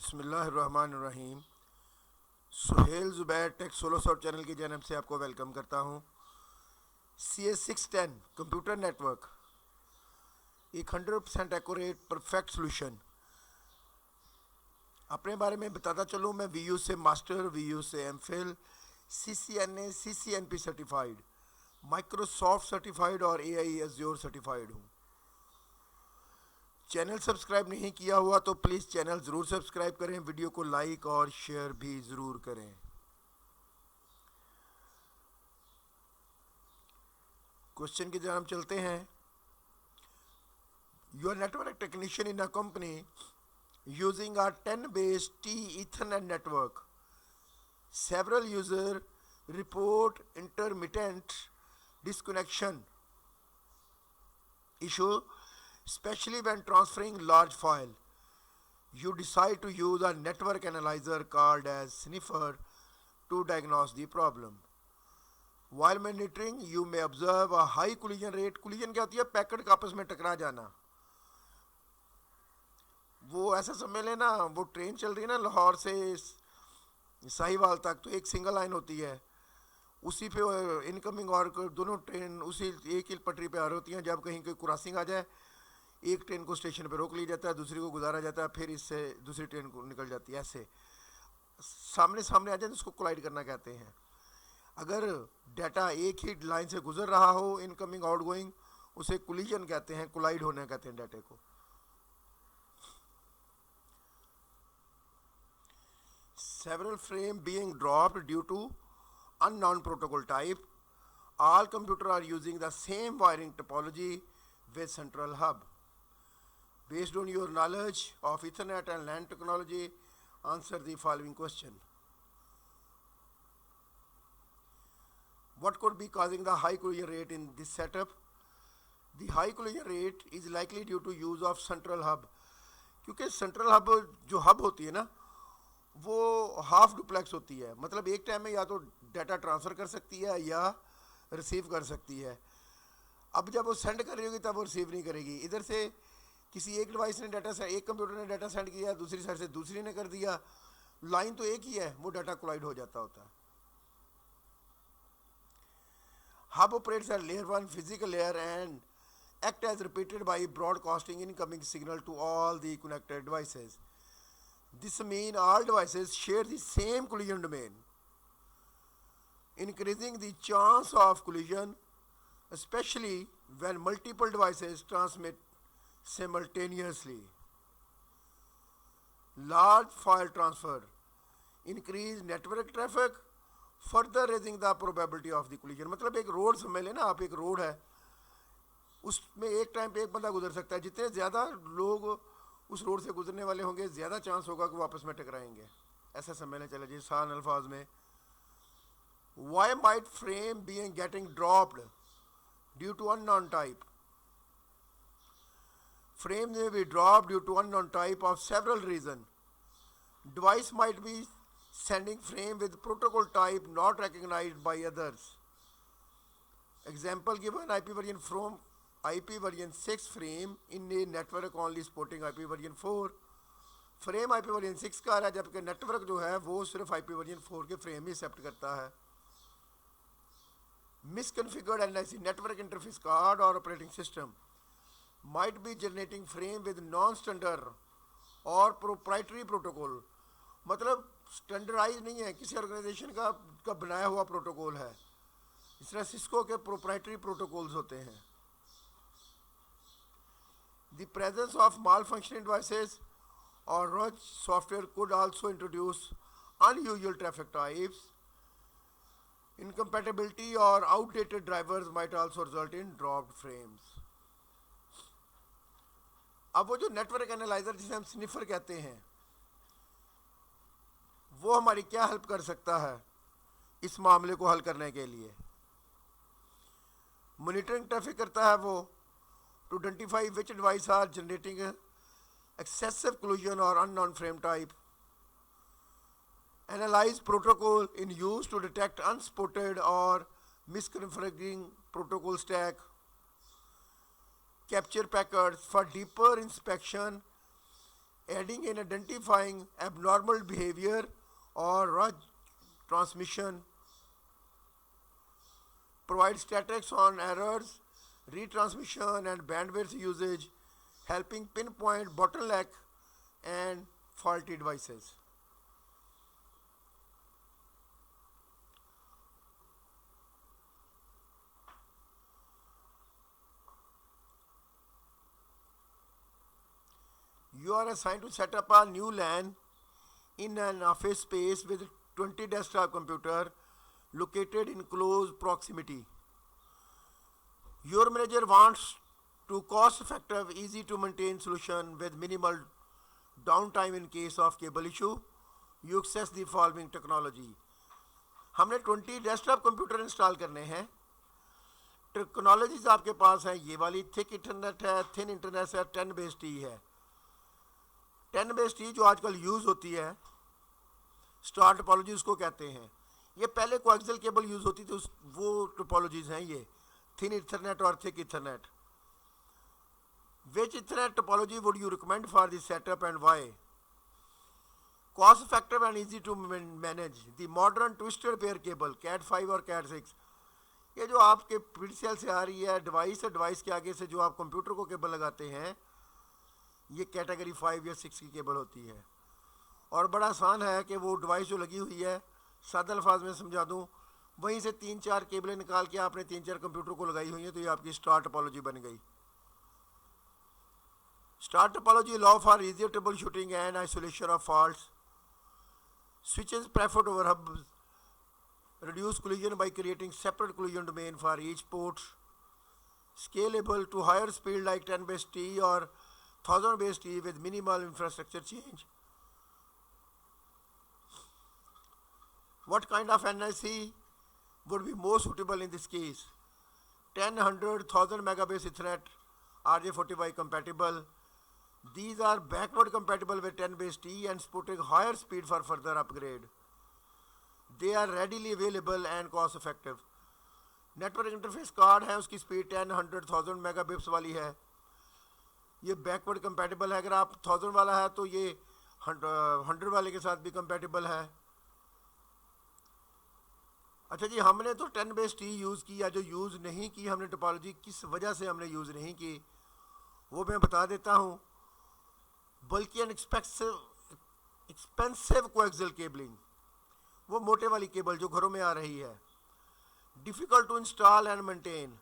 बिस्मिल्लाहिर्रहमानिर्रहीम। Suhail Zubair Tech Solo Soft channel की जानब से आपको वेलकम करता हूँ। CS610 कंप्यूटर नेटवर्क एक 100% एक्यूरेट परफेक्ट सोल्यूशन। अपने बारे में बताता चलूँ, मैं VU से मास्टर, VU से MPhil, CCNA CCNP certified, Microsoft certified और AI एज़्योर सर्टिफाइड हूँ। चैनल सब्सक्राइब नहीं किया हुआ तो प्लीज़ चैनल ज़रूर सब्सक्राइब करें, वीडियो को लाइक और शेयर भी ज़रूर करें। क्वेश्चन की जानब चलते हैं। You are network technician in a company using a 10 base T Ethernet network. Several users report intermittent disconnection issue, especially when transferring large file. You decide to use a network analyzer called as Sniffer to diagnose the problem. While monitoring, you may observe a high collision rate. Collision क्या होती है? Packet का आपस में टकरा जाना। वो ऐसा समझ लेना, वो ट्रेन चल रही है ना लाहौर से साहिवाल तक, तो एक सिंगल लाइन होती है, उसी पे इनकमिंग और दोनों ट्रेन उसी एक ही पटरी पे आ रही होती हैं। जब कहीं कोई क्रॉसिंग आ जाए, एक ट्रेन को स्टेशन पे रोक लिया जाता है, दूसरी को गुजारा जाता है, फिर इससे दूसरी ट्रेन को निकल जाती है। ऐसे सामने सामने आ जाए तो उसको कोलाइड करना कहते हैं। अगर डाटा एक ही लाइन से गुजर रहा हो, इनकमिंग आउटगोइंग, उसे कोलिजन कहते हैं, कोलाइड होने कहते हैं डाटे को। Several frames being dropped due to unknown protocol type. All computers are using the same wiring topology with central hub. Based on your knowledge of Ethernet and LAN technology, answer the following question. What could be causing the high collision rate in this setup? The high collision rate is likely due to use of central hub. क्योंकि central hub जो hub होती है ना, वो half duplex होती है, मतलब एक टाइम में या तो डाटा ट्रांसफ़र कर सकती है या रिसीव कर सकती है। अब जब वो सेंड कर रही होगी तब वो रिसीव नहीं करेगी। इधर से किसी एक डिवाइस ने डाटा से, एक कंप्यूटर ने डाटा सेंड किया, दूसरी साइड से दूसरी ने कर दिया, लाइन तो एक ही है, वो डाटा कोलाइड हो जाता होता है। Hub operates at layer 1 physical layer and act as repeated by broadcasting incoming signal to all the connected devices. This means all devices share the same collision domain, increasing the chance of collision, especially when multiple devices transmit simultaneously. Large file transfer increase network traffic, further raising the probability of the collision. मतलब एक road समझ लेना आप, एक road है, उसमें एक time पे एक बंदा गुजर सकता है। जितने ज़्यादा लोग उस रोड से गुजरने वाले होंगे, ज़्यादा चांस होगा कि वो आपस में टकराएंगे। ऐसा समझने चला जी आसान अल्फाज में। Why might frame being getting dropped due to unknown type? Frame में be drop due to unknown type of several reason. Device might be sending frame with protocol type not recognised by others. Example given, IP version from IP version 6 frame in a network only supporting IP version 4। Frame IP version 6 का आ रहा है, जबकि network जो है वो सिर्फ IP version 4 के frame ही accept करता है। मिसकॉन्फ़िगर्ड NIC नेटवर्क इंटरफेस कार्ड और operating system might be generating frame with non standard और प्रोप्राइटरी प्रोटोकॉल। मतलब स्टैंडर्डाइज नहीं है, किसी ऑर्गेनाइजेशन का बनाया हुआ प्रोटोकॉल है। इस तरह सिस्को के प्रोप्राइटरी प्रोटोकॉल्स होते हैं। The presence of malfunctioning devices or rogue software could also introduce unusual traffic types. Incompatibility or outdated drivers might also result in dropped frames. अब वो जो नेटवर्क एनालाइजर जिसे हम स्निफर कहते हैं, वो हमारी क्या हेल्प कर सकता है इस मामले को हल करने के लिए? मॉनिटरिंग ट्रैफिक करता है वो, to identify which devices are generating excessive collision or unknown frame type. Analyze protocol in use to detect unspotted or misconfiguring protocol stack. Capture packets for deeper inspection aiding in identifying abnormal behavior or rush transmission, provide statistics on errors, retransmission and bandwidth usage, helping pinpoint bottleneck and faulty devices. You are assigned to set up a new LAN in an office space with 20 desktop computer located in close proximity. Your manager wants to cost-effective, easy-to-maintain solution with minimal downtime in case of cable issue. You access the following technology. हमने 20 desktop computer install करने हैं. Technologies आपके पास है, ये वाली thick internet है, thin internet है, 10 base T है. 10 बेस टी जो आजकल यूज़ होती है, स्टार टोपोलॉजी उसको कहते हैं. ये पहले कोएक्सियल केबल यूज़ होती थी, वो टोपोलॉजीज हैं ये, थिन इथरनेट और thick Ethernet. Which Ethernet topology would you recommend for this setup and why? Cost effective and easy to manage. The modern twisted pair cable CAT5 और CAT6, ये जो आपके PCL से आ रही है, डिवाइस से डिवाइस के आगे से जो आप कंप्यूटर को केबल लगाते हैं, ये कैटेगरी 5 या 6 की केबल होती है. और बड़ा आसान है कि वो डिवाइस जो लगी हुई है, सादा अल्फाज में समझा दूँ, वहीं से 3-4 केबलें निकाल के आपने 3-4 कंप्यूटर को लगाई हुई हैं, तो ये आपकी स्टार टोपोलॉजी बन गई. Star topology allow for easier troubleshooting and isolation of faults. Switches preferred over hubs. Reduce collision by creating separate collision domain for each port. Scalable to higher speed like 10 base T or 1000 base T with minimal infrastructure change. What kind of NIC would be most suitable in this case? 10, 100, 1000 megabase Ethernet, RJ45 compatible. These are backward compatible with 10 base T and supporting higher speed for further upgrade. They are readily available and cost effective. Network interface card है, उसकी speed 10, 100, 1000 मेगाबिप्स वाली है. ये backward compatible है. अगर आप 1000 वाला है तो ये 100 वाले के साथ भी कंपैटिबल है. अच्छा जी, हमने तो 10 बेस टी यूज़ की, या जो यूज़ नहीं की हमने टोपोलॉजी, किस वजह से हमने यूज़ नहीं की वो मैं बता देता हूँ. बल्कि एन एक्सपेंसिव कोएक्सियल केबलिंग, वो मोटे वाली केबल जो घरों में आ रही है, difficult to install and maintain,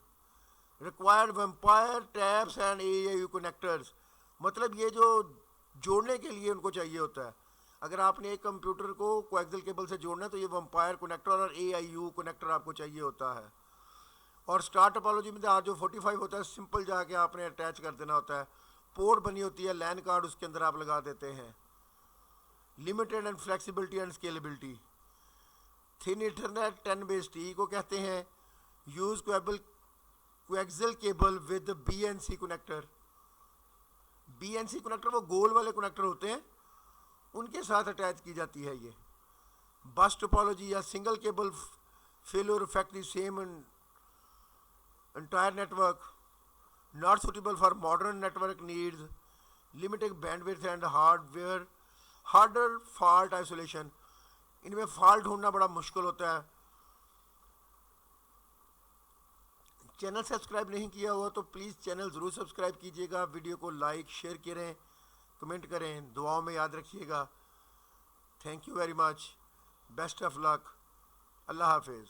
required vampire taps and AIU connectors. मतलब ये जो जोड़ने के लिए उनको चाहिए होता है. अगर आपने एक कंप्यूटर को कोएक्सियल केबल से जोड़ना है तो ये वैम्पायर कनेक्टर और AIU कनेक्टर आपको चाहिए होता है. और स्टार टोपोलॉजी में RJ45 होता है, सिंपल जाके आपने अटैच कर देना होता है. पोर्ट बनी होती है, लैन कार्ड उसके अंदर आप लगा देते हैं. Limited and flexibility and scalability. Thin internet 10 base T को कहते हैं. Use coaxial cable with BNC connector. BNC connector वो गोल वाले कनेक्टर होते हैं, उनके साथ अटैच की जाती है ये. बस टोपोलॉजी या single cable failure effect the same entire network, not suitable for modern network needs, limited bandwidth and harder fault isolation. इनमें फॉल्ट ढूंढना बड़ा मुश्किल होता है. चैनल सब्सक्राइब नहीं किया हुआ तो प्लीज़ चैनल ज़रूर सब्सक्राइब कीजिएगा. वीडियो को लाइक शेयर करें, कमेंट करें, दुआओं में याद रखिएगा. Thank you very much. Best of luck. अल्लाह हाफिज़.